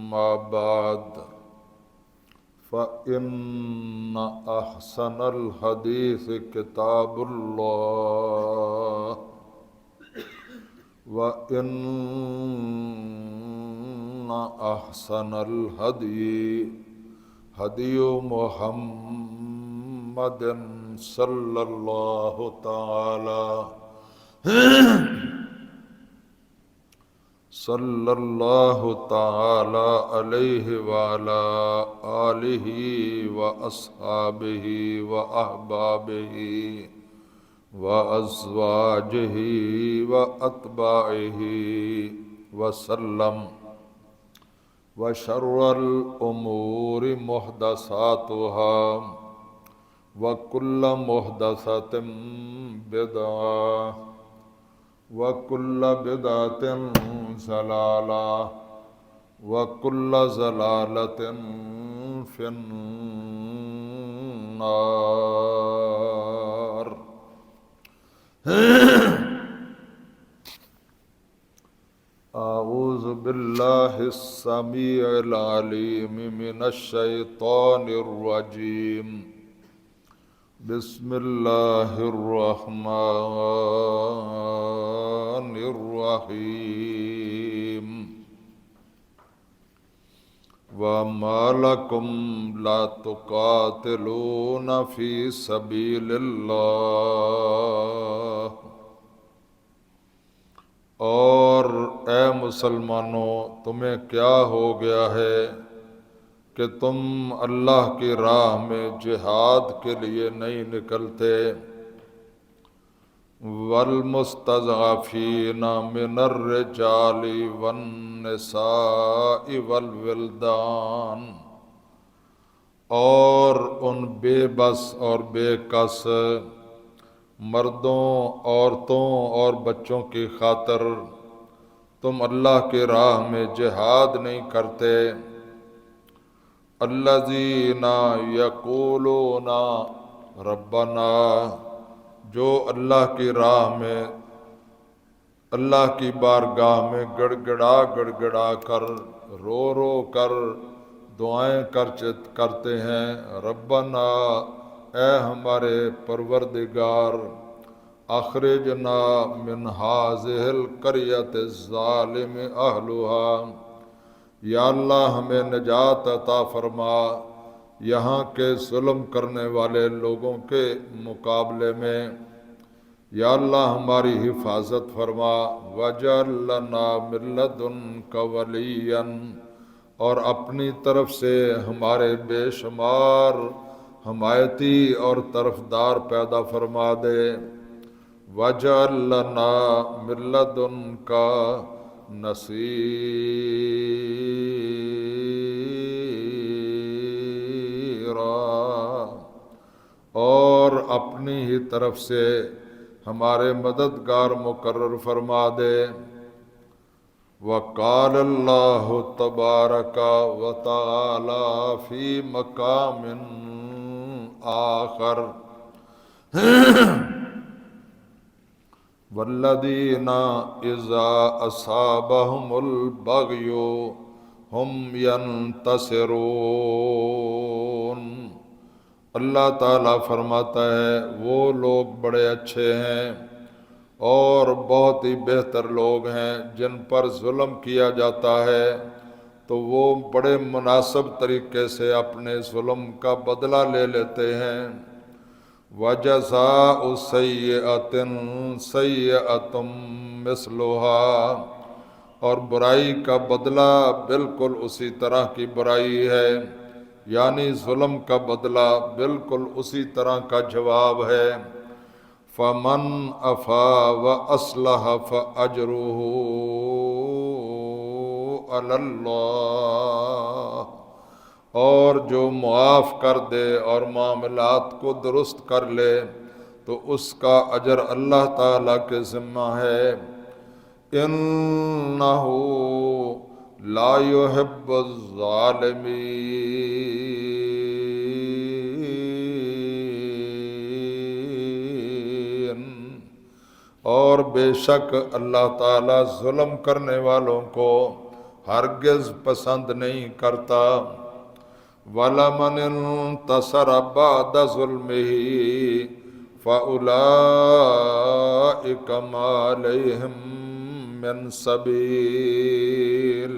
أما بعد فإن أحسن الحديث كتاب الله وإن أحسن الهدي هدي محمد صلى الله تعالى عليه وعلى آله وأصحابه وأحبابه وأزواجه وأتباعه وسلم وشر الأمور محدثاتها وكل محدثة بدعة وكل بدعة ضلالة وكل ضلالة في النار أعوذ بالله السميع العليم من الشيطان الرجيم بسم الله الرحمن الرحيم وما لكم لا تقاتلون في سبيل الله اور اے مسلمانوں تمہیں کیا ہو گیا ہے کہ تم اللہ کی راہ میں جہاد کے لیے نہیں نکلتے والمستضعفین من الرجال والنساء والولدان اور ان بے بس اور بے کس مردوں عورتوں اور بچوں کی خاطر تم اللہ کی راہ میں جہاد نہیں کرتے الذین یقولون ربنا جو اللہ کی راہ میں اللہ کی بارگاہ میں گڑ گڑا کر رو کر دعائیں کرتے ہیں ربنا اے ہمارے پروردگار اخرجنا من هذه القرية الظالم اہلها یا اللہ ہمیں نجات عطا فرما یہاں کے ظلم کرنے والے لوگوں کے مقابلے میں یا اللہ ہماری حفاظت فرما وَاجْعَل لَّنَا مِن لَّدُنكَ وَلِيًّا اور اپنی طرف سے ہمارے بے شمار حمایتی اور طرفدار پیدا فرما دے وَاجْعَل لَّنَا مِن لَّدُنكَ نصیرا اور اپنی ہی طرف سے ہمارے مددگار مقرر فرما دے وقال اللہ تبارک و تعالی فی مقام آخر والذین اذا اصابهم البغی هم ینتصرون اللہ تعالیٰ فرماتا ہے وہ لوگ بڑے اچھے ہیں اور بہت ہی بہتر لوگ ہیں جن پر ظلم کیا جاتا ہے تو وہ بڑے مناسب طریقے سے اپنے ظلم کا بدلہ لے لیتے ہیں وَجَزَاءُ سَيِّئَةٍ سَيِّئَةٌ مِثْلُهَا اور برائی کا بدلہ بالکل اسی طرح کی برائی ہے یعنی ظلم کا بدلہ بالکل اسی طرح کا جواب ہے فَمَنْ عَفَا وَأَصْلَحَ فَأَجْرُهُ عَلَى اللَّهِ اور جو معاف کر دے اور معاملات کو درست کر لے تو اس کا اجر اللہ تعالیٰ کے ذمہ ہے انہ لا يحب الظالمین اور بے شک اللہ تعالیٰ ظلم کرنے والوں کو ہرگز پسند نہیں کرتا۔ وَلَمَنِ انتَصَرَ بَعْدَ ظُلْمِهِ فَأُولَئِكَ مَا عَلَيْهِمْ مِنْ سَبِيلٍ،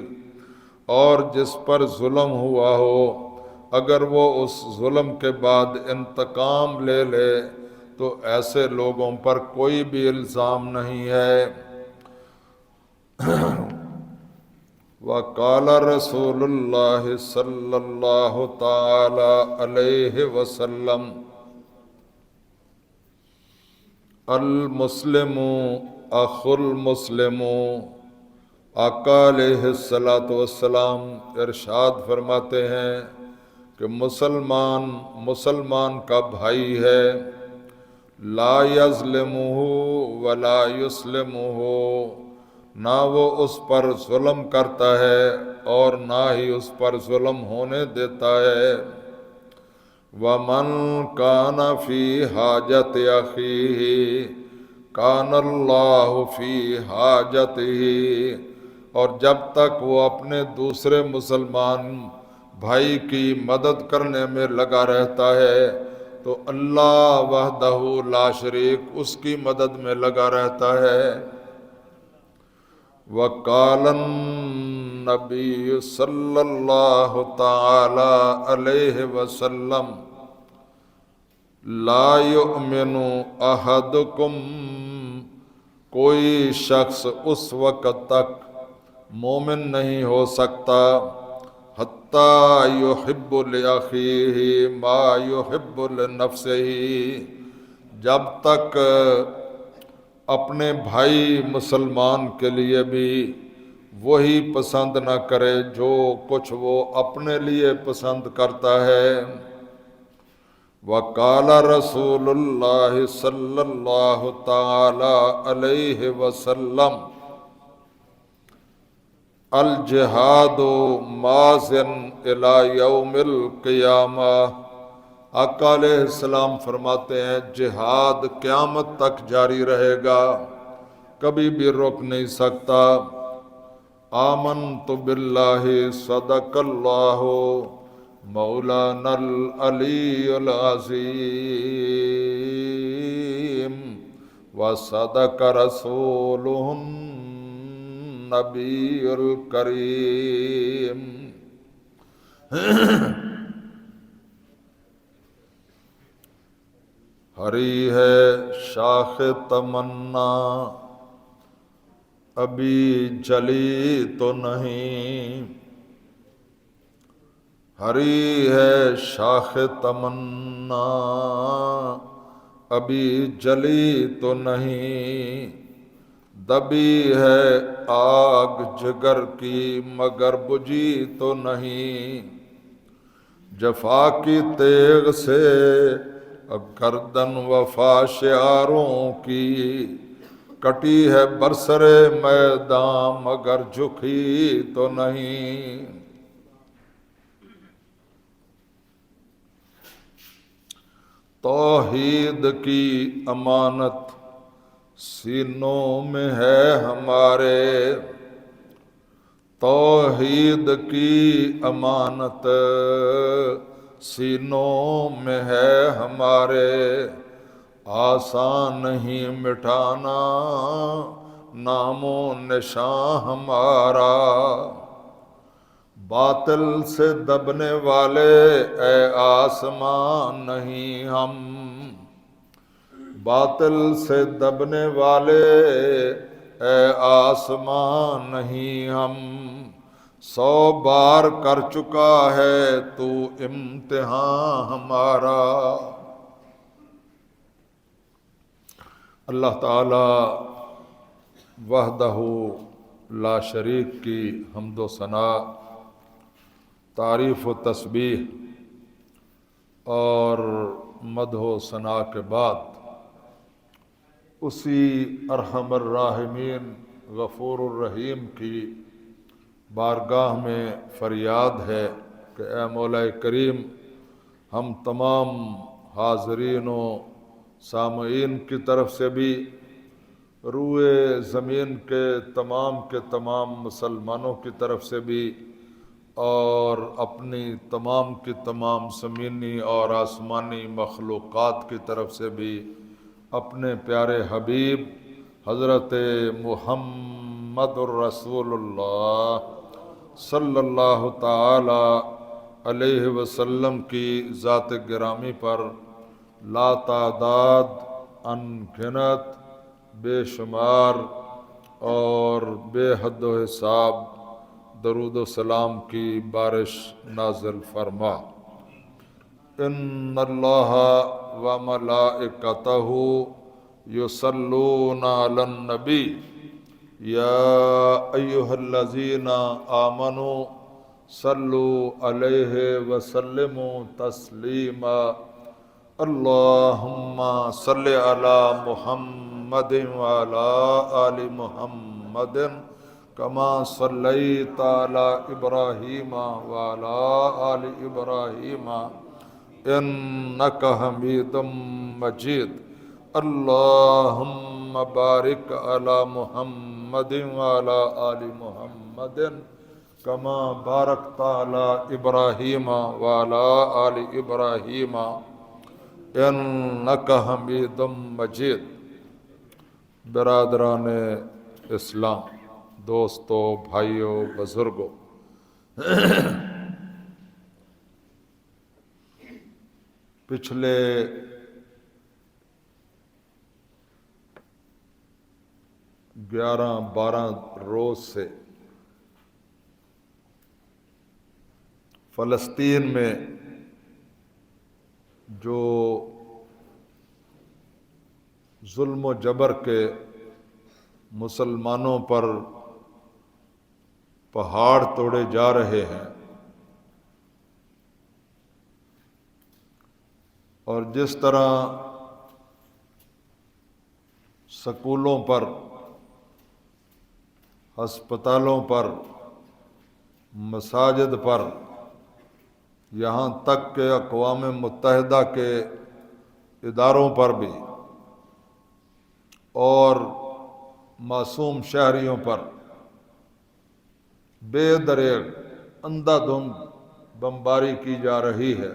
اور جس پر ظلم ہوا ہو اگر وہ اس ظلم کے بعد انتقام لے لے تو ایسے لوگوں پر کوئی بھی الزام نہیں ہے۔ وقال رسول اللہ صلی اللہ تعالی علیہ وسلم المسلم اخو المسلم، آقا علیہ الصلاۃ والسلام ارشاد فرماتے ہیں کہ مسلمان کا بھائی ہے، لا یظلمہ ولا یسلمہ، نہ وہ اس پر ظلم کرتا ہے اور نہ ہی اس پر ظلم ہونے دیتا ہے۔ وَمَنْ كَانَ فِي حَاجَةِ أَخِيهِ كَانَ اللَّهُ فِي حَاجَتِهِ، اور جب تک وہ اپنے دوسرے مسلمان بھائی کی مدد کرنے میں لگا رہتا ہے تو اللہ وحدہ لا شریک اس کی مدد میں لگا رہتا ہے۔ وقال النبی صلی اللہ تعالی علیہ وسلم لا یؤمن احدکم، کوئی شخص اس وقت تک مومن نہیں ہو سکتا حتی یحب لأخیہ ما یحب لنفسہ، جب تک اپنے بھائی مسلمان کے لیے بھی وہی پسند نہ کرے جو کچھ وہ اپنے لیے پسند کرتا ہے۔ وقال رسول اللہ صلی اللہ تعالی علیہ وسلم الجہاد ماضٍ الی یوم القیامہ، آقا علیہ السلام فرماتے ہیں جہاد قیامت تک جاری رہے گا، کبھی بھی رک نہیں سکتا۔ آمنت باللہ صدق اللہ مولانا العلی العظیم وصدق رسولہ النبی الکریم۔ ہری ہے شاخ تمنا ابھی جلی تو نہیں، ہری ہے شاخ تمنا ابھی جلی تو نہیں، دبی ہے آگ جگر کی مگر بجھی تو نہیں، جفا کی تیغ سے گردن وفا شعاروں کی کٹی ہے برسر میدان مگر جھکی تو نہیں۔ توحید کی امانت سینوں میں ہے ہمارے، توحید کی امانت سینوں میں ہے ہمارے، آسان نہیں مٹانا نام و نشان ہمارا، باطل سے دبنے والے اے آسمان نہیں ہم، باطل سے دبنے والے اے آسمان نہیں ہم، 100 بار کر چکا ہے تو امتحان ہمارا۔ اللہ تعالی وحدہ لا شریک کی حمد و ثنا، تعریف و تسبیح اور مدح و ثنا کے بعد اسی ارحم الراحمین غفور الرحیم کی بارگاہ میں فریاد ہے کہ اے مولا کریم، ہم تمام حاضرین و سامعین کی طرف سے بھی روئے زمین کے تمام مسلمانوں کی طرف سے بھی اور اپنی تمام کی تمام زمینی اور آسمانی مخلوقات کی طرف سے بھی اپنے پیارے حبیب حضرت محمد الرسول اللہ صلی اللہ تعالی علیہ وسلم کی ذات گرامی پر لا تعداد انگنت بے شمار اور بے حد و حساب درود و سلام کی بارش نازل فرما۔ ان اللہ و ملائکتہ یصلون علی النبی یا ایہا الذین آمنوا صلوا علیہ وسلموا تسلیما۔ اللہم صل علی محمد وعلی آل محمد کما صلیت علی ابراہیم وعلی آل ابراہیم انک حمید مجید۔ اللہم بارک علی محمد وعلی آل محمد کما بارکت علی ابراہیم وعلی آل ابراہیم انک حمید مجید۔ برادران اسلام، دوستو، بھائیو، بزرگو، پچھلے 11-12 روز سے فلسطین میں جو ظلم و جبر کے مسلمانوں پر پہاڑ توڑے جا رہے ہیں اور جس طرح سکولوں پر، ہسپتالوں پر، مساجد پر، یہاں تک کہ اقوام متحدہ کے اداروں پر بھی اور معصوم شہریوں پر بے دریغ اندھا دھند بمباری کی جا رہی ہے،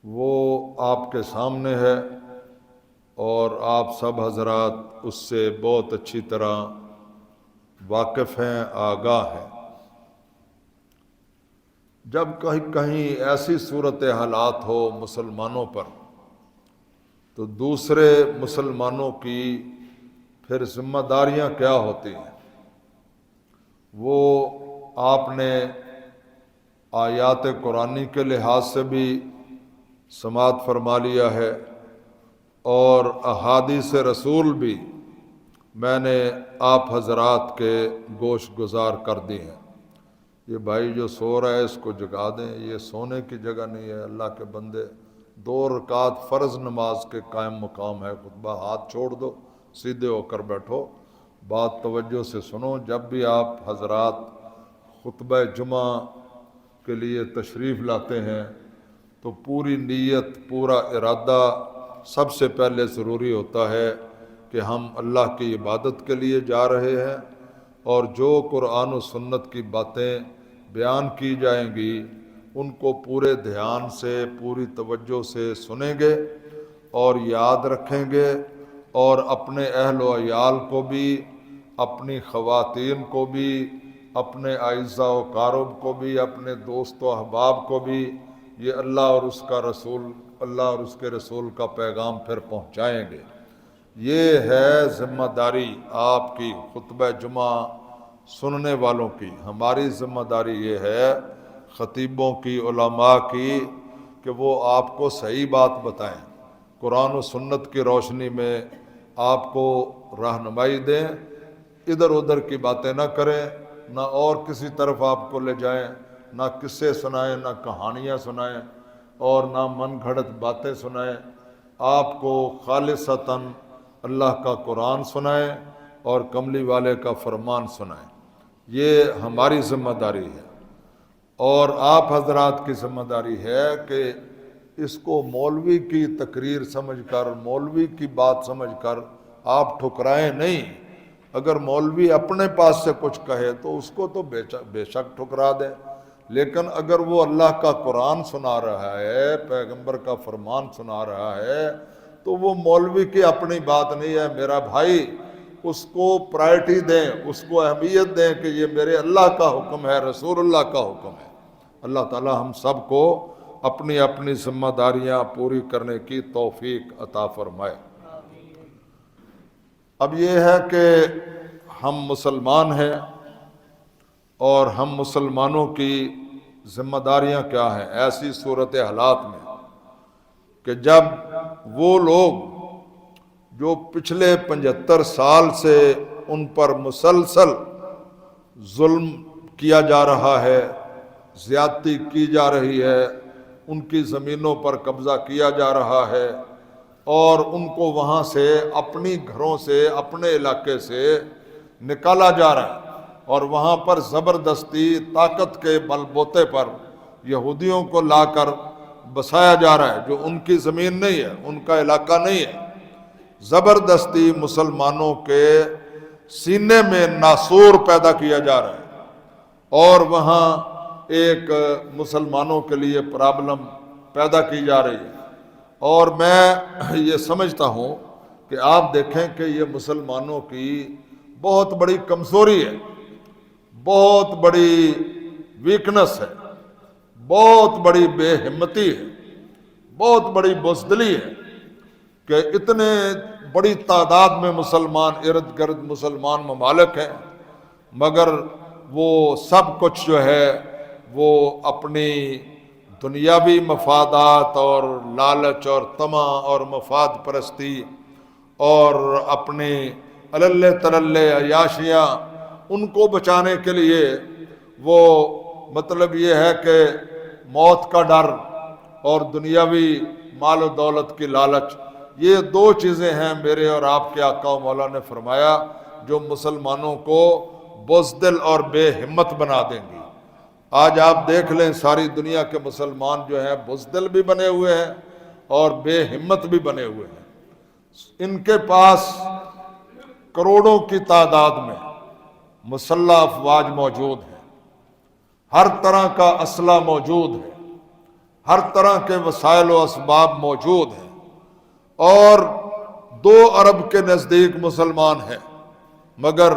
وہ آپ کے سامنے ہے اور آپ سب حضرات اس سے بہت اچھی طرح واقف ہیں، آگاہ ہیں۔ جب کہیں ایسی صورت حالات ہو مسلمانوں پر تو دوسرے مسلمانوں کی پھر ذمہ داریاں کیا ہوتی ہیں، وہ آپ نے آیات قرآنی کے لحاظ سے بھی سماعت فرما لیا ہے اور احادیث رسول بھی میں نے آپ حضرات کے گوش گزار کر دی ہیں۔ یہ بھائی جو سو رہا ہے اس کو جگا دیں، یہ سونے کی جگہ نہیں ہے۔ اللہ کے بندے 2 رکعت فرض نماز کے قائم مقام ہے، خطبہ ہاتھ چھوڑ دو، سیدھے ہو کر بیٹھو، بات توجہ سے سنو۔ جب بھی آپ حضرات خطبہ جمعہ کے لیے تشریف لاتے ہیں تو پوری نیت، پورا ارادہ سب سے پہلے ضروری ہوتا ہے کہ ہم اللہ کی عبادت کے لیے جا رہے ہیں اور جو قرآن و سنت کی باتیں بیان کی جائیں گی ان کو پورے دھیان سے، پوری توجہ سے سنیں گے اور یاد رکھیں گے اور اپنے اہل و عیال کو بھی، اپنی خواتین کو بھی، اپنے اعزاء و اقارب کو بھی، اپنے دوست و احباب کو بھی یہ اللہ اور اس کا رسول، اللہ اور اس کے رسول کا پیغام پھر پہنچائیں گے۔ یہ ہے ذمہ داری آپ کی، خطبہ جمعہ سننے والوں کی۔ ہماری ذمہ داری یہ ہے خطیبوں کی، علماء کی، کہ وہ آپ کو صحیح بات بتائیں، قرآن و سنت کی روشنی میں آپ کو رہنمائی دیں، ادھر ادھر کی باتیں نہ کریں، نہ اور کسی طرف آپ کو لے جائیں، نہ قصے سنائیں، نہ کہانیاں سنائیں اور نہ من گھڑت باتیں سنائیں۔ آپ کو خالصتاً اللہ کا قرآن سنائیں اور کملی والے کا فرمان سنائیں۔ یہ ہماری ذمہ داری ہے اور آپ حضرات کی ذمہ داری ہے کہ اس کو مولوی کی تقریر سمجھ کر، مولوی کی بات سمجھ کر آپ ٹھکرائیں نہیں. اگر مولوی اپنے پاس سے کچھ کہے تو اس کو تو بے شک ٹھکرا دے، لیکن اگر وہ اللہ کا قرآن سنا رہا ہے، پیغمبر کا فرمان سنا رہا ہے، تو وہ مولوی کی اپنی بات نہیں ہے میرا بھائی. اس کو پرائرٹی دیں، اس کو اہمیت دیں کہ یہ میرے اللہ کا حکم ہے، رسول اللہ کا حکم ہے. اللہ تعالی ہم سب کو اپنی اپنی ذمہ داریاں پوری کرنے کی توفیق عطا فرمائے. اب یہ ہے کہ ہم مسلمان ہیں، اور ہم مسلمانوں کی ذمہ داریاں کیا ہیں ایسی صورت حالات میں کہ جب وہ لوگ جو پچھلے 75 سال سے ان پر مسلسل ظلم کیا جا رہا ہے، زیادتی کی جا رہی ہے، ان کی زمینوں پر قبضہ کیا جا رہا ہے، اور ان کو وہاں سے اپنی گھروں سے اپنے علاقے سے نکالا جا رہا ہے، اور وہاں پر زبردستی طاقت کے بل بوتے پر یہودیوں کو لا کر بسایا جا رہا ہے، جو ان کی زمین نہیں ہے، ان کا علاقہ نہیں ہے. زبردستی مسلمانوں کے سینے میں ناسور پیدا کیا جا رہا ہے، اور وہاں ایک مسلمانوں کے لیے پرابلم پیدا کی جا رہی ہے. اور میں یہ سمجھتا ہوں کہ آپ دیکھیں کہ یہ مسلمانوں کی بہت بڑی کمزوری ہے، بہت بڑی ویکنس ہے، بہت بڑی بے ہمتی ہے، بہت بڑی بزدلی ہے کہ اتنے بڑی تعداد میں مسلمان ارد گرد مسلمان ممالک ہیں، مگر وہ سب کچھ جو ہے وہ اپنی دنیاوی مفادات اور لالچ اور طمع اور مفاد پرستی اور اپنی علل تللے عیاشیاں ان کو بچانے کے لیے وہ مطلب یہ ہے کہ موت کا ڈر اور دنیاوی مال و دولت کی لالچ، یہ دو چیزیں ہیں میرے اور آپ کے آقا و مولا نے فرمایا جو مسلمانوں کو بزدل اور بے ہمت بنا دیں گی. آج آپ دیکھ لیں ساری دنیا کے مسلمان جو ہیں بزدل بھی بنے ہوئے ہیں اور بے ہمت بھی بنے ہوئے ہیں. ان کے پاس کروڑوں کی تعداد میں مسلح افواج موجود ہیں، ہر طرح کا اسلحہ موجود ہے، ہر طرح کے وسائل و اسباب موجود ہیں، اور 2 ارب کے نزدیک مسلمان ہیں، مگر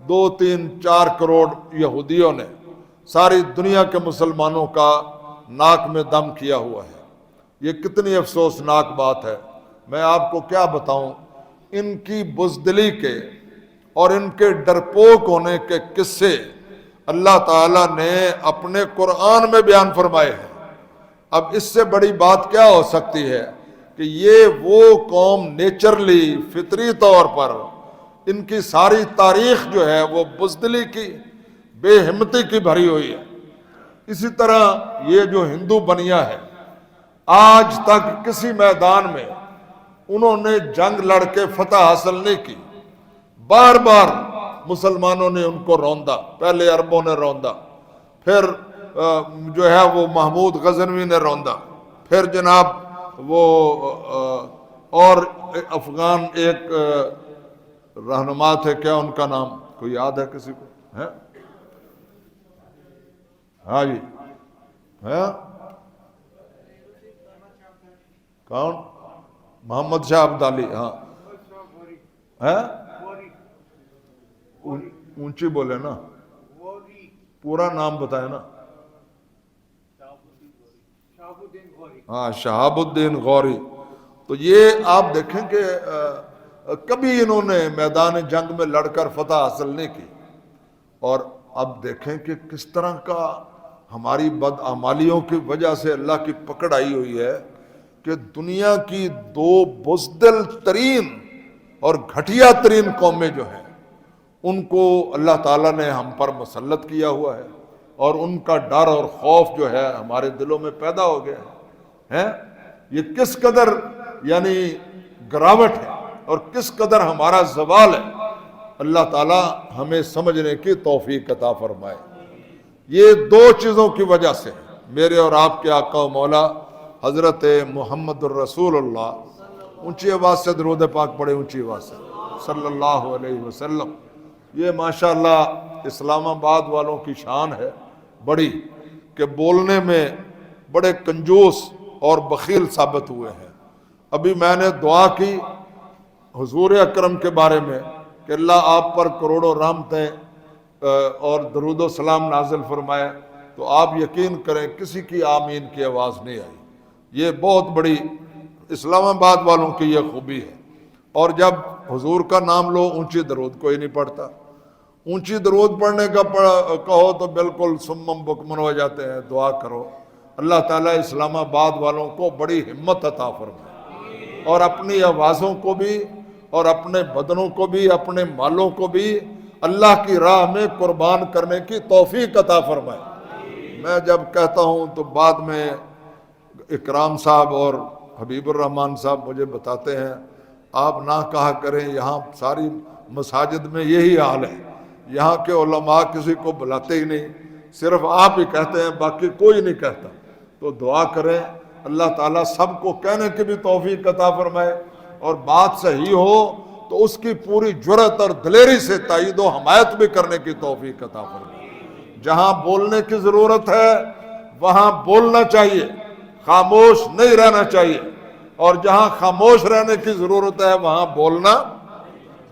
2, 3, 4 کروڑ یہودیوں نے ساری دنیا کے مسلمانوں کا ناک میں دم کیا ہوا ہے. یہ کتنی افسوسناک بات ہے. میں آپ کو کیا بتاؤں، ان کی بزدلی کے اور ان کے ڈرپوک ہونے کے قصے اللہ تعالیٰ نے اپنے قرآن میں بیان فرمائے ہیں. اب اس سے بڑی بات کیا ہو سکتی ہے کہ یہ وہ قوم نیچرلی فطری طور پر ان کی ساری تاریخ جو ہے وہ بزدلی کی، بے ہمتی کی بھری ہوئی ہے. اسی طرح یہ جو ہندو بنیا ہے، آج تک کسی میدان میں انہوں نے جنگ لڑ کے فتح حاصل نہیں کی. بار بار مسلمانوں نے ان کو روندا، پہلے عربوں نے روندا، پھر جو ہے وہ محمود غزنوی نے روندا، پھر جناب وہ اور افغان ایک رہنما تھے، کیا ان کا نام کوئی یاد ہے کسی کو؟ ہے ہاں جی، ہے کون؟ محمد شاہ عبدالی. ہاں ہے، اونچی بولے نا، پورا نام بتائے نا. ہاں، شہاب الدین غوری. تو یہ آپ دیکھیں کہ کبھی انہوں نے میدان جنگ میں لڑ کر فتح حاصل نہیں کی. اور اب دیکھیں کہ کس طرح کا ہماری بدعمالیوں کی وجہ سے اللہ کی پکڑ آئی ہوئی ہے کہ دنیا کی 2 بزدل ترین اور گھٹیا ترین قومیں جو ہیں ان کو اللہ تعالیٰ نے ہم پر مسلط کیا ہوا ہے، اور ان کا ڈر اور خوف جو ہے ہمارے دلوں میں پیدا ہو گیا ہے. یہ کس قدر یعنی گراوٹ ہے اور کس قدر ہمارا زوال ہے. اللہ تعالیٰ ہمیں سمجھنے کی توفیق عطا فرمائے. یہ 2 چیزوں کی وجہ سے میرے اور آپ کے آقا و مولا حضرت محمد الرسول اللہ، اونچی آواز سے درود پاک پڑھے، اونچی آواز سے. صلی اللہ علیہ وسلم۔ یہ ماشاءاللہ اسلام آباد والوں کی شان ہے بڑی، کہ بولنے میں بڑے کنجوس اور بخیل ثابت ہوئے ہیں۔ ابھی میں نے دعا کی حضور اکرم کے بارے میں کہ اللہ آپ پر کروڑوں رحمتیں اور درود و سلام نازل فرمائے، تو آپ یقین کریں کسی کی آمین کی آواز نہیں آئی۔ یہ بہت بڑی اسلام آباد والوں کی یہ خوبی ہے۔ اور جب حضور کا نام لو اونچی درود کوئی نہیں پڑھتا، اونچی درود پڑھنے کا کہو تو بالکل سمم بکمن ہو جاتے ہیں۔ دعا کرو اللہ تعالیٰ اسلام آباد والوں کو بڑی ہمت عطا فرمائے، اور اپنی آوازوں کو بھی اور اپنے بدنوں کو بھی اپنے مالوں کو بھی اللہ کی راہ میں قربان کرنے کی توفیق عطا فرمائے۔ میں جب کہتا ہوں تو بعد میں اکرام صاحب اور حبیب الرحمن صاحب مجھے بتاتے ہیں آپ نہ کہا کریں، یہاں ساری مساجد میں یہی حال ہے، یہاں کے علماء کسی کو بلاتے ہی نہیں، صرف آپ ہی کہتے ہیں، باقی کوئی نہیں کہتا۔ تو دعا کریں اللہ تعالیٰ سب کو کہنے کی بھی توفیق عطا فرمائے، اور بات صحیح ہو تو اس کی پوری جرأت اور دلیری سے تائید و حمایت بھی کرنے کی توفیق عطا فرمائے۔ جہاں بولنے کی ضرورت ہے وہاں بولنا چاہیے، خاموش نہیں رہنا چاہیے، اور جہاں خاموش رہنے کی ضرورت ہے وہاں بولنا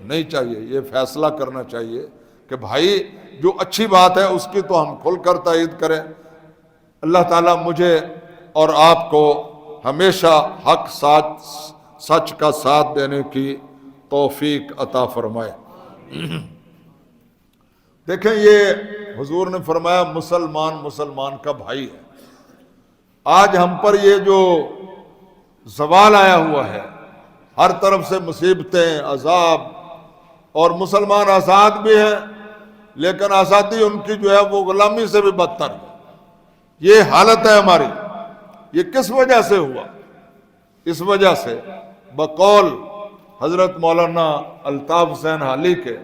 نہیں چاہیے۔ یہ فیصلہ کرنا چاہیے کہ بھائی جو اچھی بات ہے اس کی تو ہم کھل کر تائید کریں۔ اللہ تعالیٰ مجھے اور آپ کو ہمیشہ حق سچ کا ساتھ دینے کی توفیق عطا فرمائے۔ دیکھیں یہ حضور نے فرمایا مسلمان مسلمان کا بھائی ہے۔ آج ہم پر یہ جو زوال آیا ہوا ہے، ہر طرف سے مصیبتیں، عذاب، اور مسلمان آزاد بھی ہیں لیکن آزادی ان کی جو ہے وہ غلامی سے بھی بدتر ہے۔ یہ حالت ہے ہماری۔ یہ کس وجہ سے ہوا؟ اس وجہ سے بقول حضرت مولانا الطاف حسین حالی کے،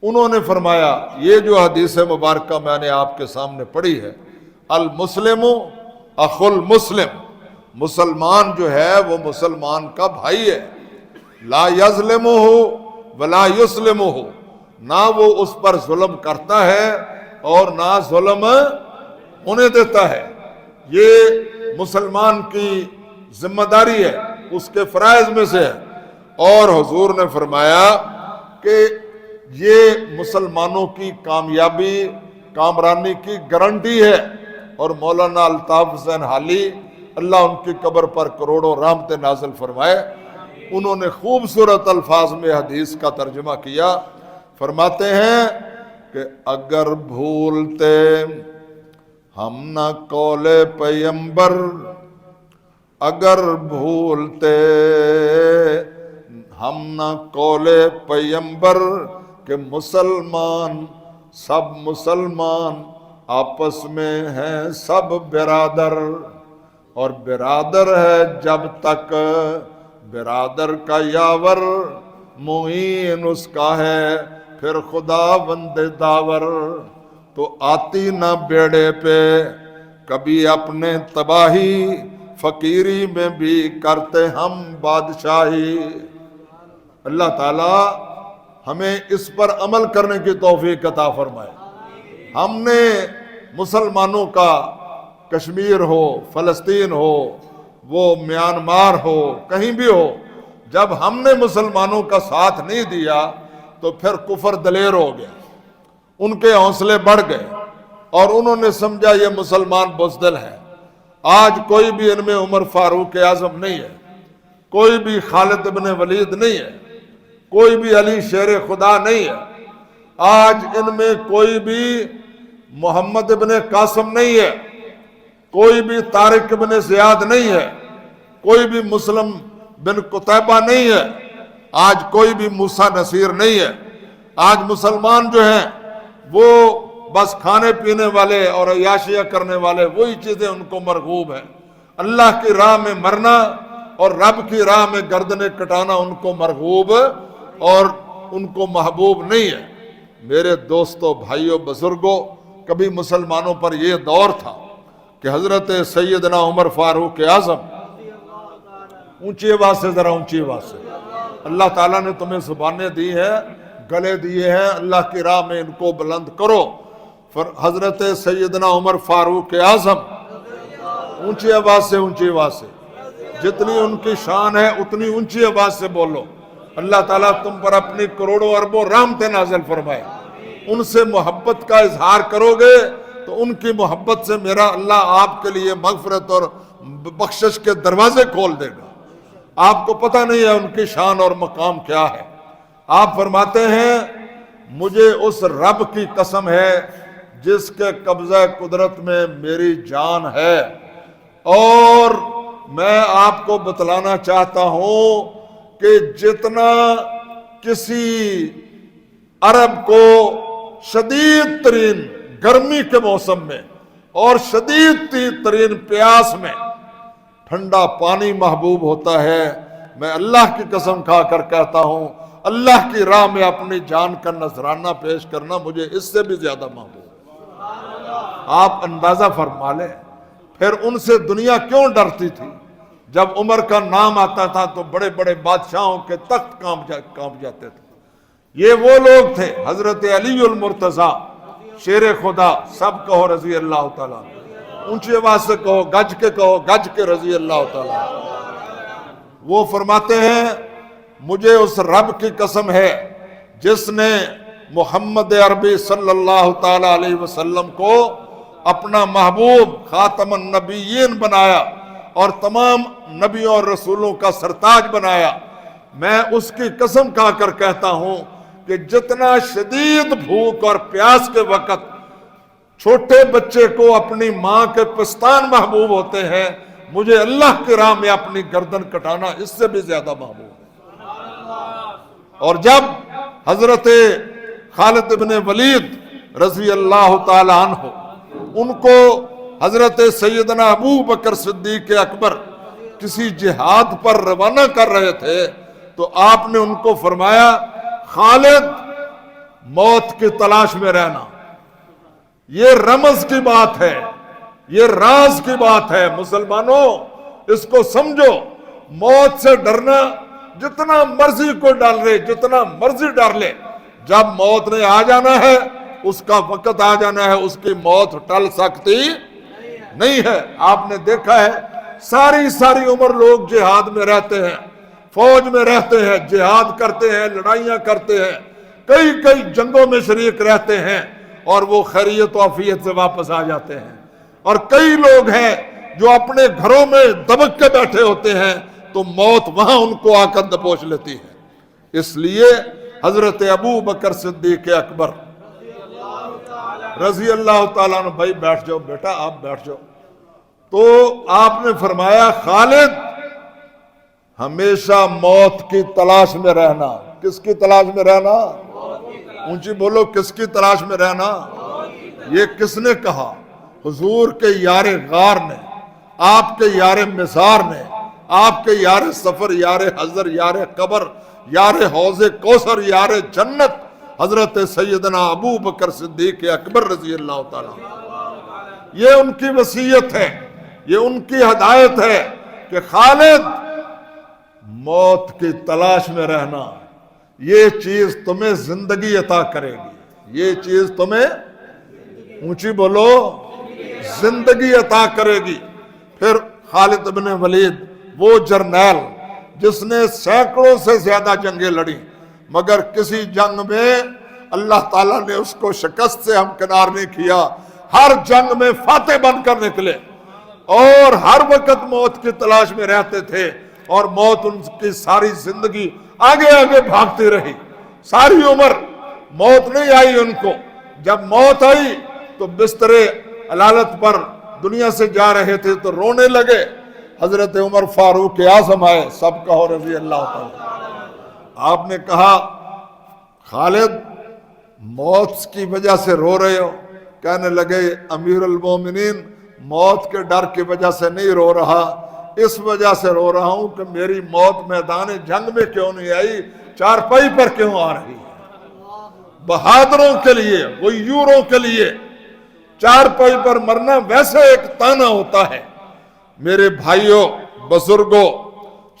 انہوں نے فرمایا یہ جو حدیث مبارکہ میں نے آپ کے سامنے پڑھی ہے، المسلم اخو المسلم، مسلمان جو ہے وہ مسلمان کا بھائی ہے، لا یظلمہ ولا یسلمہ، نہ وہ اس پر ظلم کرتا ہے اور نہ ظلم انہیں دیتا ہے۔ یہ مسلمان کی ذمہ داری ہے، اس کے فرائض میں سے ہے۔ اور حضور نے فرمایا کہ یہ مسلمانوں کی کامیابی کامرانی کی گارنٹی ہے۔ اور مولانا الطاف حسین حالی اللہ ان کی قبر پر کروڑوں رحمتیں نازل فرمائے، انہوں نے خوبصورت الفاظ میں حدیث کا ترجمہ کیا۔ فرماتے ہیں کہ اگر بھولتے ہم نہ قول پیمبر، اگر بھولتے ہم نہ قول پیمبر، کہ مسلمان سب مسلمان آپس میں ہیں سب برادر، اور برادر ہے جب تک برادر کا یاور، معین اس کا ہے پھر خدا بند داور، تو آتی نہ بیڑے پہ کبھی اپنے تباہی، فقیری میں بھی کرتے ہم بادشاہی۔ اللہ تعالیٰ ہمیں اس پر عمل کرنے کی توفیق عطا فرمائے۔ ہم نے مسلمانوں کا کشمیر ہو، فلسطین ہو، وہ میانمار ہو، کہیں بھی ہو، جب ہم نے مسلمانوں کا ساتھ نہیں دیا تو پھر کفر دلیر ہو گیا، ان کے حوصلے بڑھ گئے اور انہوں نے سمجھا یہ مسلمان بزدل ہیں۔ آج کوئی بھی ان میں عمر فاروق اعظم نہیں ہے، کوئی بھی خالد ابن ولید نہیں ہے، کوئی بھی علی شیر خدا نہیں ہے، آج ان میں کوئی بھی محمد ابن قاسم نہیں ہے، کوئی بھی طارق ابن زیاد نہیں ہے، کوئی بھی مسلم بن قتیبہ نہیں ہے، آج کوئی بھی موسیٰ نصیر نہیں ہے۔ آج مسلمان جو ہیں وہ بس کھانے پینے والے اور عیاشیاں کرنے والے، وہی چیزیں ان کو مرغوب ہیں۔ اللہ کی راہ میں مرنا اور رب کی راہ میں گردنیں کٹانا ان کو مرغوب اور ان کو محبوب نہیں ہے۔ میرے دوستو، بھائیو، بزرگوں، کبھی مسلمانوں پر یہ دور تھا کہ حضرت سیدنا عمر فاروق اعظم، اونچی آواز سے، ذرا اونچی آواز سے، اللہ تعالیٰ نے تمہیں زبانیں دی ہیں، گلے دیے ہیں، اللہ کی راہ میں ان کو بلند کرو۔ حضرت سیدنا عمر فاروق اعظم اونچی آواز سے، اونچی آواز سے، جتنی ان کی شان ہے اتنی اونچی آواز سے بولو۔ اللہ تعالیٰ تم پر اپنی کروڑوں اربوں رحمتیں نازل فرمائے۔ ان سے محبت کا اظہار کرو گے تو ان کی محبت سے میرا اللہ آپ کے لیے مغفرت اور بخشش کے دروازے کھول دے گا۔ آپ کو پتہ نہیں ہے ان کی شان اور مقام کیا ہے۔ آپ فرماتے ہیں مجھے اس رب کی قسم ہے جس کے قبضہ قدرت میں میری جان ہے، اور میں آپ کو بتلانا چاہتا ہوں کہ جتنا کسی عرب کو شدید ترین گرمی کے موسم میں اور شدید ترین پیاس میں ٹھنڈا پانی محبوب ہوتا ہے، میں اللہ کی قسم کھا کر کہتا ہوں اللہ کی راہ میں اپنی جان کا نذرانہ پیش کرنا مجھے اس سے بھی زیادہ محبوب ہے۔ آپ اندازہ فرما لیں پھر ان سے دنیا کیوں ڈرتی تھی۔ جب عمر کا نام آتا تھا تو بڑے بڑے بادشاہوں کے تخت کانپ جاتے تھے۔ یہ وہ لوگ تھے، حضرت علی المرتضیٰ شیر خدا، سب کہو رضی اللہ تعالیٰ، اونچی آواز سے کہو، گج کے رضی اللہ تعالیٰ۔ وہ فرماتے ہیں مجھے اس رب کی قسم ہے جس نے محمد عربی صلی اللہ تعالیٰ علیہ وسلم کو اپنا محبوب خاتم النبیین بنایا اور تمام نبیوں اور رسولوں کا سرتاج بنایا، میں اس کی قسم کھا کر کہتا ہوں کہ جتنا شدید بھوک اور پیاس کے وقت چھوٹے بچے کو اپنی ماں کے پستان محبوب ہوتے ہیں، مجھے اللہ کی راہ میں اپنی گردن کٹانا اس سے بھی زیادہ محبوب ہے۔ اور جب حضرت خالد بن ولید رضی اللہ تعالی عنہ ان کو حضرت سیدنا ابو بکر صدیق اکبر کسی جہاد پر روانہ کر رہے تھے تو آپ نے ان کو فرمایا خالد موت کی تلاش میں رہنا۔ یہ رمز کی بات ہے، یہ راز کی بات ہے، مسلمانوں اس کو سمجھو۔ موت سے ڈرنا جتنا مرضی کو ڈر لے، جتنا مرضی ڈر لے، جب موت نے آ جانا ہے، اس کا وقت آ جانا ہے، اس کی موت ٹل سکتی نہیں ہے۔ آپ نے دیکھا ہے ساری عمر لوگ جہاد میں رہتے ہیں، فوج میں رہتے ہیں، جہاد کرتے ہیں، لڑائیاں کرتے ہیں، کئی جنگوں میں شریک رہتے ہیں اور وہ خیریت و عافیت سے واپس آ جاتے ہیں۔ اور کئی لوگ ہیں جو اپنے گھروں میں دبک کے بیٹھے ہوتے ہیں تو موت وہاں ان کو آ کر دبوچ لیتی ہے۔ اس لیے حضرت ابو بکر صدیق اکبر رضی اللہ تعالیٰ عنہ، بھائی بیٹھ جاؤ بیٹا، آپ بیٹھ جاؤ، تو آپ نے فرمایا خالد ہمیشہ موت کی تلاش میں رہنا۔ کس کی تلاش میں رہنا؟ اونچی بولو، کس کی تلاش میں رہنا؟ یہ کس نے کہا؟ حضور کے یار غار نے، آپ کے یار مزار نے، آپ کے یار سفر، یار حضر، یار قبر، یار حوض کوثر، یار جنت حضرت سیدنا ابو بکر صدیق اکبر رضی اللہ تعالیٰ۔ یہ ان کی وصیت ہے، یہ ان کی ہدایت ہے کہ خالد موت کی تلاش میں رہنا، یہ چیز تمہیں زندگی عطا کرے گی، یہ چیز تمہیں اونچی بولو زندگی عطا کرے گی۔ پھر خالد بن ولید وہ جرنیل جس نے سینکڑوں سے زیادہ جنگیں لڑی مگر کسی جنگ میں اللہ تعالیٰ نے اس کو شکست سے ہمکنار نہیں کیا، ہر جنگ میں فاتح بن کر نکلے اور ہر وقت موت کی تلاش میں رہتے تھے، اور موت ان کی ساری زندگی آگے بھاگتی رہی، ساری عمر موت نہیں آئی ان کو۔ جب موت آئی تو بستر علالت پر دنیا سے جا رہے تھے تو رونے لگے۔ حضرت عمر فاروق اعظم آئے، سب کہو رضی اللہ تعالیٰ۔ آپ نے کہا خالد موت کی وجہ سے رو رہے ہو؟ کہنے لگے امیر المومنین موت کے ڈر کی وجہ سے نہیں رو رہا، اس وجہ سے رو رہا ہوں کہ میری موت میدان جنگ میں کیوں نہیں آئی، چارپائی پر کیوں آ رہی ہے۔ بہادروں کے لیے، غیوروں کے لیے چارپائی پر مرنا ویسے ایک تانا ہوتا ہے۔ میرے بھائیوں، بزرگوں،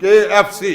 KFC,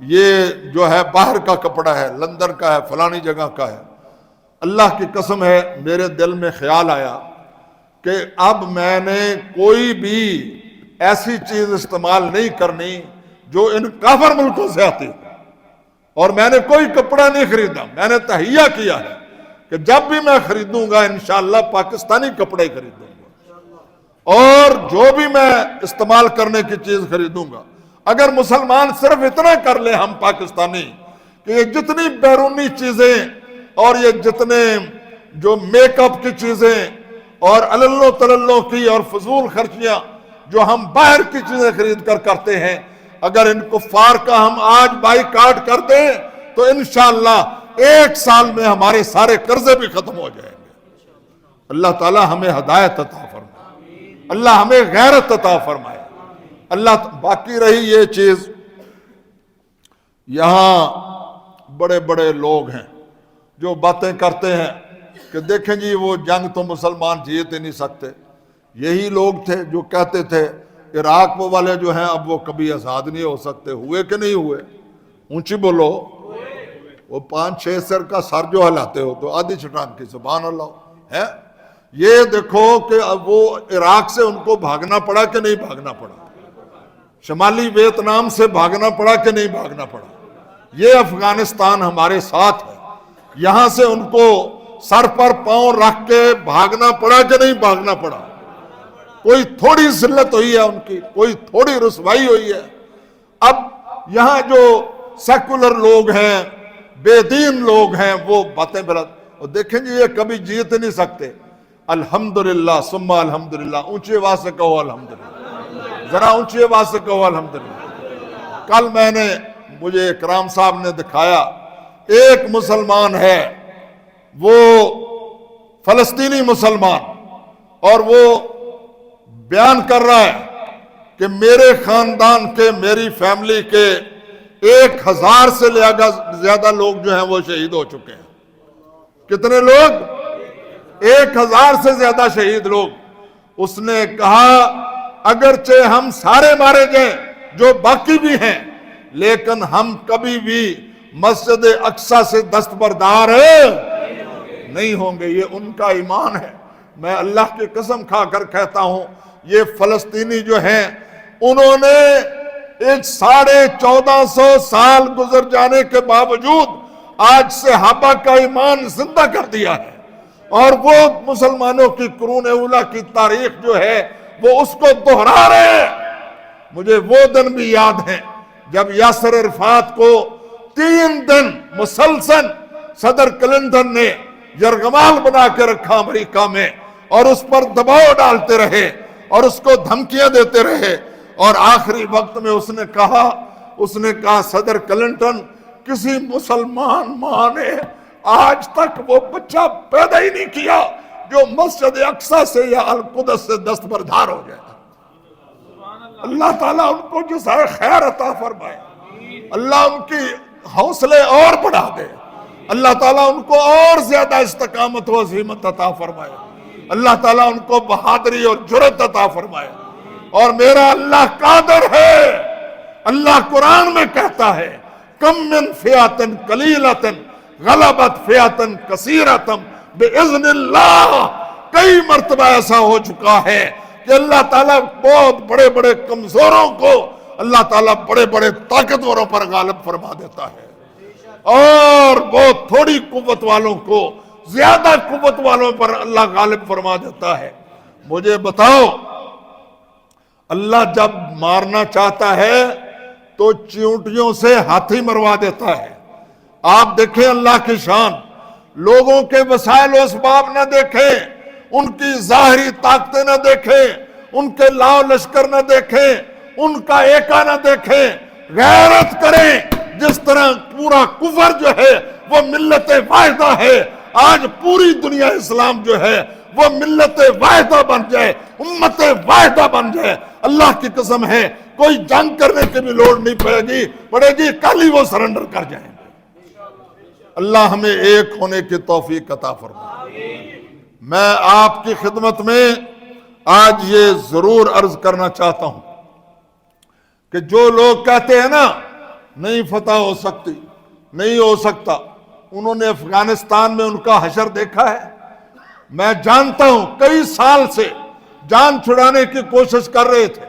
یہ جو ہے باہر کا کپڑا ہے، لندن کا ہے، فلانی جگہ کا ہے۔ اللہ کی قسم ہے میرے دل میں خیال آیا کہ اب میں نے کوئی بھی ایسی چیز استعمال نہیں کرنی جو ان کافر ملکوں سے آتی، اور میں نے کوئی کپڑا نہیں خریدا۔ میں نے تہیہ کیا ہے کہ جب بھی میں خریدوں گا انشاءاللہ پاکستانی کپڑے خریدوں گا، اور جو بھی میں استعمال کرنے کی چیز خریدوں گا، اگر مسلمان صرف اتنا کر لے ہم پاکستانی کہ یہ جتنی بیرونی چیزیں اور یہ جتنے جو میک اپ کی چیزیں اور عللو تللو کی اور فضول خرچیاں جو ہم باہر کی چیزیں خرید کر کرتے ہیں، اگر ان کفار کا ہم آج بائی کاٹ کر دیں تو انشاءاللہ 1 سال میں ہمارے سارے قرضے بھی ختم ہو جائیں گے۔ اللہ تعالی ہمیں ہدایت عطا فرمائے، اللہ ہمیں غیرت عطا فرمائے۔ اللہ باقی رہی یہ چیز، یہاں بڑے بڑے لوگ ہیں جو باتیں کرتے ہیں کہ دیکھیں جی وہ جنگ تو مسلمان جیت ہی نہیں سکتے۔ یہی لوگ تھے جو کہتے تھے عراق وہ والے جو ہیں اب وہ کبھی آزاد نہیں ہو سکتے۔ ہوئے کہ نہیں ہوئے؟ اونچی بولو۔ وہ 5-6 سر کا سر جو ہلاتے ہو تو آدھی چٹان کی سبحان اللہ ہے۔ یہ دیکھو کہ اب وہ عراق سے ان کو بھاگنا پڑا کہ نہیں بھاگنا پڑا، شمالی ویتنام سے بھاگنا پڑا کہ نہیں بھاگنا پڑا۔ یہ افغانستان ہمارے ساتھ ہے، یہاں سے ان کو سر پر پاؤں رکھ کے بھاگنا پڑا کہ نہیں بھاگنا پڑا۔ کوئی تھوڑی ذلت ہوئی ہے ان کی، کوئی تھوڑی رسوائی ہوئی ہے۔ اب یہاں جو سیکولر لوگ ہیں، بے دین لوگ ہیں، وہ باتیں بلد اور دیکھیں جی یہ کبھی جیت نہیں سکتے۔ الحمدللہ ثم الحمدللہ، اونچی آواز سے کہو الحمدللہ، ذرا اونچی آواز سے کہو الحمدللہ۔ کل مجھے اکرام صاحب نے دکھایا، ایک مسلمان ہے وہ فلسطینی مسلمان، اور وہ بیان کر رہا ہے کہ میرے خاندان کے، میری فیملی کے 1000 سے زیادہ لوگ جو ہیں وہ شہید ہو چکے ہیں۔ کتنے لوگ؟ 1000 سے زیادہ شہید لوگ۔ اس نے کہا اگرچہ ہم سارے مارے جائیں جو باقی بھی ہیں، لیکن ہم کبھی بھی مسجد اقصی سے دستبردار نہیں ہوں گے۔ یہ ان کا ایمان ہے۔ میں اللہ کی قسم کھا کر کہتا ہوں، یہ فلسطینی جو ہیں انہوں نے 1450 سال گزر جانے کے باوجود آج صحابہ کا ایمان زندہ کر دیا ہے، اور وہ مسلمانوں کی قرون اولیٰ کی تاریخ جو ہے وہ اس کو دہرا رہے ہیں۔ مجھے وہ دن بھی یاد ہیں جب یاسر عرفات کو 3 دن مسلسل صدر کلنٹن نے یرغمال بنا کے رکھا امریکہ میں، اور اس پر دباؤ ڈالتے رہے اور اس کو دھمکیاں دیتے رہے، اور آخری وقت میں اس نے کہا صدر کلنٹن، کسی مسلمان ماں نے آج تک وہ بچہ پیدا ہی نہیں کیا جو مسجد اقصی سے یا القدس سے دستبردار ہو جائے۔ اللہ تعالیٰ ان کو جزائے خیر عطا فرمائے، اللہ ان کی حوصلے اور بڑھا دے، اللہ تعالیٰ ان کو اور زیادہ استقامت و عزیمت عطا فرمائے، اللہ تعالیٰ ان کو بہادری اور جرأت عطا فرمائے۔ اور میرا اللہ قادر ہے۔ اللہ قرآن میں کہتا ہے کم من فئۃ قلیلۃ غلبت فئۃ کثیرۃ باذن اللہ۔ کئی مرتبہ ایسا ہو چکا ہے کہ اللہ تعالیٰ بہت بڑے بڑے کمزوروں کو اللہ تعالیٰ بڑے بڑے طاقتوروں پر غالب فرما دیتا ہے، اور بہت تھوڑی قوت والوں کو زیادہ قوت والوں پر اللہ غالب فرما دیتا ہے۔ مجھے بتاؤ، اللہ جب مارنا چاہتا ہے تو چیونٹیوں سے ہاتھی مروا دیتا ہے۔ آپ دیکھیں اللہ کی شان، لوگوں کے وسائل و اسباب نہ دیکھیں، ان کی ظاہری طاقتیں نہ دیکھیں، ان کے لاؤ لشکر نہ دیکھیں، ان کا ایکا نہ دیکھیں، غیرت کریں۔ جس طرح پورا کفر جو ہے وہ ملت واحدہ ہے، آج پوری دنیا اسلام جو ہے وہ ملت واحدہ بن جائے، امت واحدہ بن جائے۔ اللہ کی قسم ہے کوئی جنگ کرنے کی بھی لوڑ نہیں پڑے گی، کل ہی وہ سرنڈر کر جائیں گے۔ اللہ ہمیں ایک ہونے کی توفیق عطا فرمائے۔ میں آپ کی خدمت میں آج یہ ضرور عرض کرنا چاہتا ہوں کہ جو لوگ کہتے ہیں نا نہیں فتح ہو سکتی، نہیں ہو سکتا۔ انہوں نے افغانستان میں ان کا حشر دیکھا ہے؟ میں جانتا ہوں کئی سال سے جان چھڑانے کی کوشش کر رہے تھے،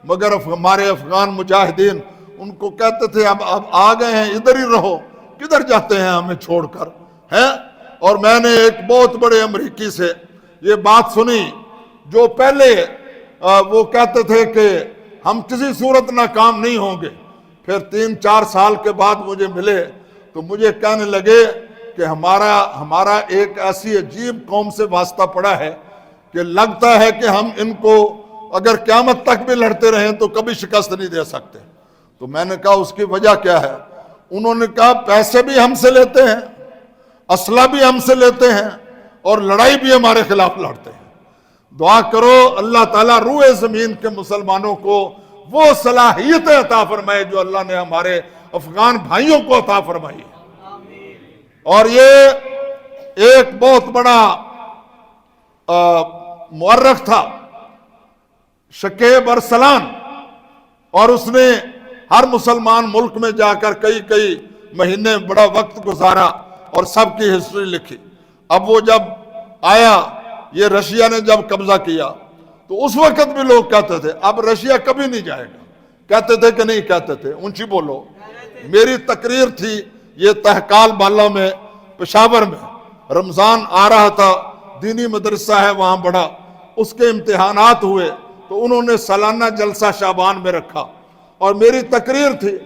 مگر ہمارے افغان مجاہدین ان کو کہتے تھے اب آ گئے ہیں، ادھر ہی رہو، کدھر جاتے ہیں ہمیں چھوڑ کر ہیں۔ اور میں نے ایک بہت بڑے امریکی سے یہ بات سنی جو پہلے وہ کہتے تھے کہ ہم کسی صورت ناکام نہیں ہوں گے، پھر 3-4 سال کے بعد مجھے ملے تو مجھے کہنے لگے کہ ہمارا ایک ایسی عجیب قوم سے واسطہ پڑا ہے کہ لگتا ہے کہ ہم ان کو اگر قیامت تک بھی لڑتے رہیں تو کبھی شکست نہیں دے سکتے۔ تو میں نے کہا اس کی وجہ کیا ہے؟ انہوں نے کہا پیسے بھی ہم سے لیتے ہیں، اسلحہ بھی ہم سے لیتے ہیں، اور لڑائی بھی ہمارے خلاف لڑتے ہیں۔ دعا کرو اللہ تعالیٰ روئے زمین کے مسلمانوں کو وہ صلاحیتیں عطا فرمائے جو اللہ نے ہمارے افغان بھائیوں کو عطا فرمائی ہے۔ اور یہ ایک بہت بڑا مورخ تھا شکیب ارسلان، اور اس نے ہر مسلمان ملک میں جا کر کئی مہینے بڑا وقت گزارا اور سب کی ہسٹری لکھی۔ اب وہ جب آیا، یہ رشیا نے جب قبضہ کیا تو اس وقت بھی لوگ کہتے تھے اب رشیا کبھی نہیں جائے گا، کہتے تھے کہ نہیں کہتے تھے؟ اونچی بولو۔ میری تقریر تھی یہ تہکال بالا میں پشاور میں، رمضان آ رہا تھا، دینی مدرسہ ہے وہاں بڑا، اس کے امتحانات ہوئے تو انہوں نے سالانہ جلسہ شعبان میں رکھا اور میری تقریر تھی،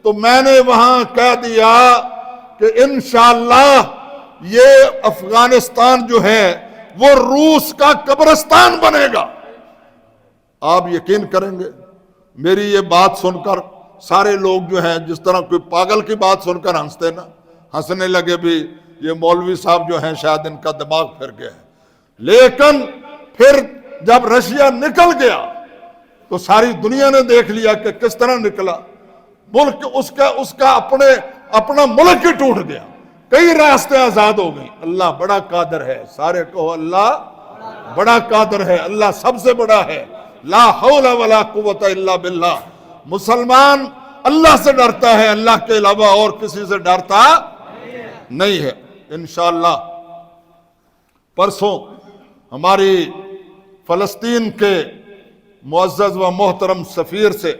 تو میں نے وہاں کہہ دیا کہ انشاءاللہ یہ افغانستان جو ہے وہ روس کا قبرستان بنے گا۔ آپ یقین کریں گے میری یہ بات سن کر سارے لوگ جو ہیں جس طرح کوئی پاگل کی بات سن کر ہنستے نا، ہنسنے لگے بھی یہ مولوی صاحب جو ہیں شاید ان کا دماغ پھر گیا ہے۔ لیکن پھر جب رشیا نکل گیا تو ساری دنیا نے دیکھ لیا کہ کس طرح نکلا، ملک اس کا اپنا ملک ہی ٹوٹ گیا، کئی راستے آزاد ہو گئی۔ اللہ بڑا قادر ہے، سارے کہو اللہ بڑا قادر ہے، اللہ سب سے بڑا ہے، لا حول ولا قوت الا باللہ۔ مسلمان اللہ سے ڈرتا ہے، اللہ کے علاوہ اور کسی سے ڈرتا نہیں ہے۔ انشاءاللہ پرسوں ہماری فلسطین کے معزز و محترم سفیر سے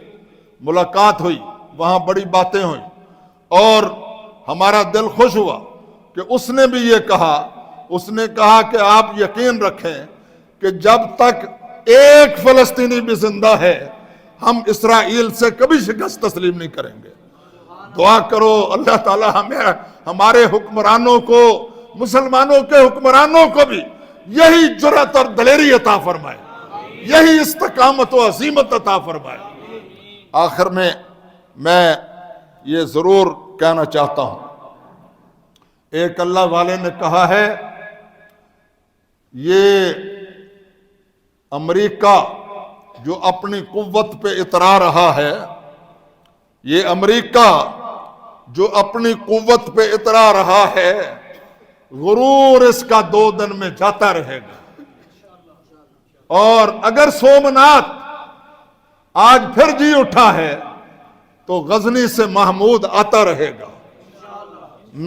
ملاقات ہوئی، وہاں بڑی باتیں ہوئیں اور ہمارا دل خوش ہوا کہ اس نے بھی یہ کہا، اس نے کہا کہ آپ یقین رکھیں کہ جب تک ایک فلسطینی بھی زندہ ہے ہم اسرائیل سے کبھی شکست تسلیم نہیں کریں گے۔ دعا کرو اللہ تعالی ہمارے حکمرانوں کو، مسلمانوں کے حکمرانوں کو بھی یہی جرأت اور دلیری عطا فرمائے، یہی استقامت و عزیمت عطا فرمائے۔ آخر میں یہ ضرور کہنا چاہتا ہوں، ایک اللہ والے نے کہا ہے یہ امریکہ جو اپنی قوت پہ اترا رہا ہے، یہ امریکہ جو اپنی قوت پہ اترا رہا ہے، غرور اس کا 2 دن میں جاتا رہے گا۔ اور اگر سومنات آج پھر جی اٹھا ہے تو غزنی سے محمود آتا رہے گا،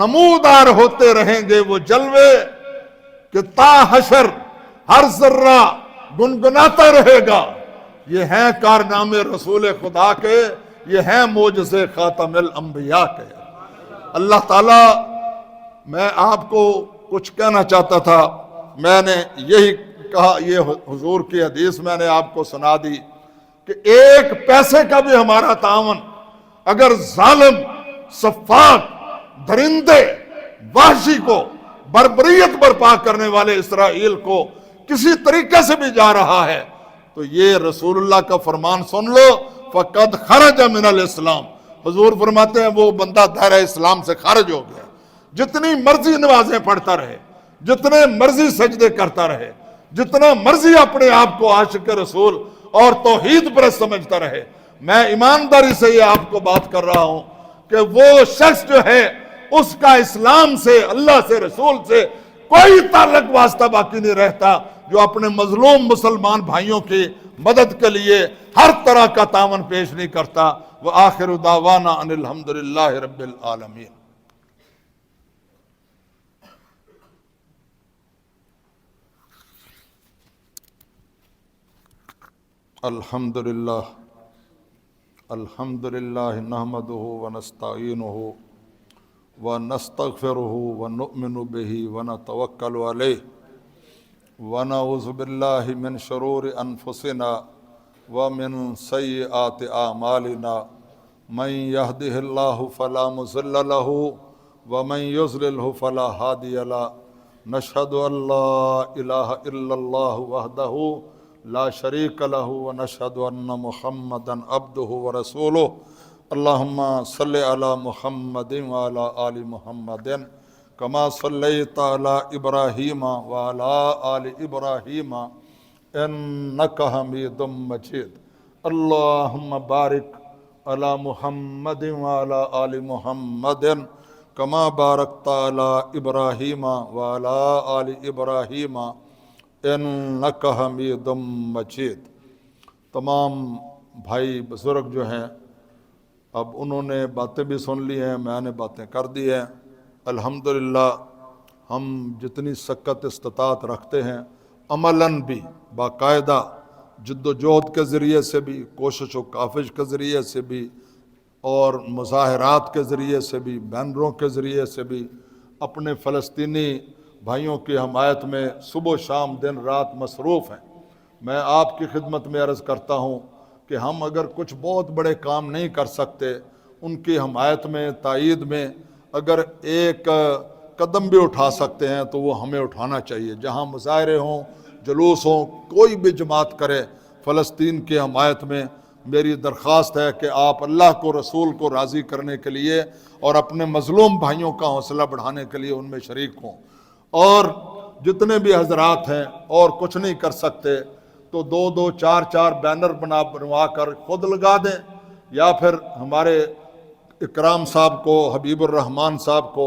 نمودار ہوتے رہیں گے وہ جلوے کہ تا حشر ہر ذرہ گنگناتا رہے گا۔ یہ ہیں کارنامے رسول خدا کے، یہ ہیں معجزے خاتم الانبیاء کے۔ اللہ تعالیٰ، میں آپ کو کچھ کہنا چاہتا تھا، میں نے یہی کہا، یہ حضور کی حدیث میں نے آپ کو سنا دی کہ ایک پیسے کا بھی ہمارا تعاون اگر ظالم، سفاک، درندے، وحشی کو، بربریت برپا کرنے والے اسرائیل کو کسی طریقے سے بھی جا رہا ہے تو یہ رسول اللہ کا فرمان سن لو، فقد خرج من الاسلام۔ حضور فرماتے ہیں وہ بندہ دائرہ اسلام سے خارج ہو گیا۔ جتنی مرضی نمازیں پڑھتا رہے، جتنے مرضی سجدے کرتا رہے، جتنا مرضی اپنے آپ کو عاشق رسول اور توحید پرست سمجھتا رہے، میں ایمانداری سے یہ آپ کو بات کر رہا ہوں کہ وہ شخص جو ہے اس کا اسلام سے، اللہ سے، رسول سے کوئی تعلق واسطہ باقی نہیں رہتا جو اپنے مظلوم مسلمان بھائیوں کی مدد کے لیے ہر طرح کا تعاون پیش نہیں کرتا۔ وآخر دعوانا ان الحمدللہ رب العالمین۔ الحمدللہ الحمدللہ نحمدہ ونستعینہ ونستغفرہ ونؤمن بہ ونتوکل علیہ ونعوذ باللہ من شرور انفسنا ومن سیئات اعمالنا من یہدہ اللہ فلا مضل لہ ومن یضللہ فلا ہادی لہ نشہد ان لا الہ الا اللہ وحدہ لا شریک لہ ونشہد ان محمدا عبدہ ورسولہ اللہم صلی علی محمد وعلی آل محمد کما صلیت علی ابراہیم وعلی آل ابراہیم انک حمید مجید اللہم بارک علی محمد وعلی آل محمد کما بارکت علی ابراہیم وعلی آل ابراہیم انک حمید مجید۔ تمام بھائی بزرگ جو ہیں اب انہوں نے باتیں بھی سن لی ہیں، میں نے باتیں کر دی ہیں۔ الحمدللہ ہم جتنی سکت استطاعت رکھتے ہیں عملاً بھی باقاعدہ جد و جہد کے ذریعے سے بھی، کوشش و کاوش کے ذریعے سے بھی، اور مظاہرات کے ذریعے سے بھی، بینروں کے ذریعے سے بھی اپنے فلسطینی بھائیوں کی حمایت میں صبح و شام دن رات مصروف ہیں۔ میں آپ کی خدمت میں عرض کرتا ہوں کہ ہم اگر کچھ بہت بڑے کام نہیں کر سکتے، ان کی حمایت میں، تائید میں اگر ایک قدم بھی اٹھا سکتے ہیں تو وہ ہمیں اٹھانا چاہیے۔ جہاں مظاہرے ہوں، جلوس ہوں، کوئی بھی جماعت کرے فلسطین کی حمایت میں، میری درخواست ہے کہ آپ اللہ کو، رسول کو راضی کرنے کے لیے اور اپنے مظلوم بھائیوں کا حوصلہ بڑھانے کے لیے ان میں شریک ہوں۔ اور جتنے بھی حضرات ہیں اور کچھ نہیں کر سکتے تو دو دو چار چار بینر بنوا کر خود لگا دیں، یا پھر ہمارے اکرام صاحب کو، حبیب الرحمان صاحب کو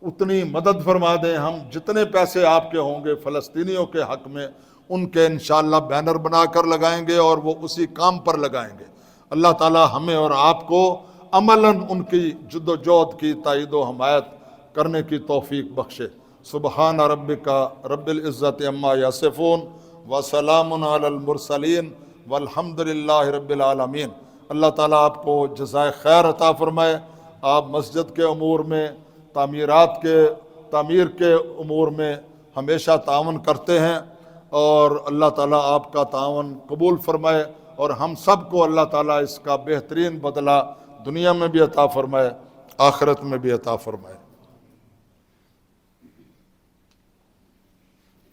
اتنی مدد فرما دیں۔ ہم جتنے پیسے آپ کے ہوں گے فلسطینیوں کے حق میں ان کے انشاءاللہ بینر بنا کر لگائیں گے اور وہ اسی کام پر لگائیں گے۔ اللہ تعالی ہمیں اور آپ کو عملاً ان کی جد و جہد کی تائید و حمایت کرنے کی توفیق بخشے۔ سبحان ربک رب العزت عما یصفون وسلام علی المرسلین والحمد للہ رب العالمین۔ اللہ تعالیٰ آپ کو جزائے خیر عطا فرمائے۔ آپ مسجد کے امور میں، تعمیر کے امور میں ہمیشہ تعاون کرتے ہیں، اور اللہ تعالیٰ آپ کا تعاون قبول فرمائے، اور ہم سب کو اللہ تعالیٰ اس کا بہترین بدلہ دنیا میں بھی عطا فرمائے، آخرت میں بھی عطا فرمائے۔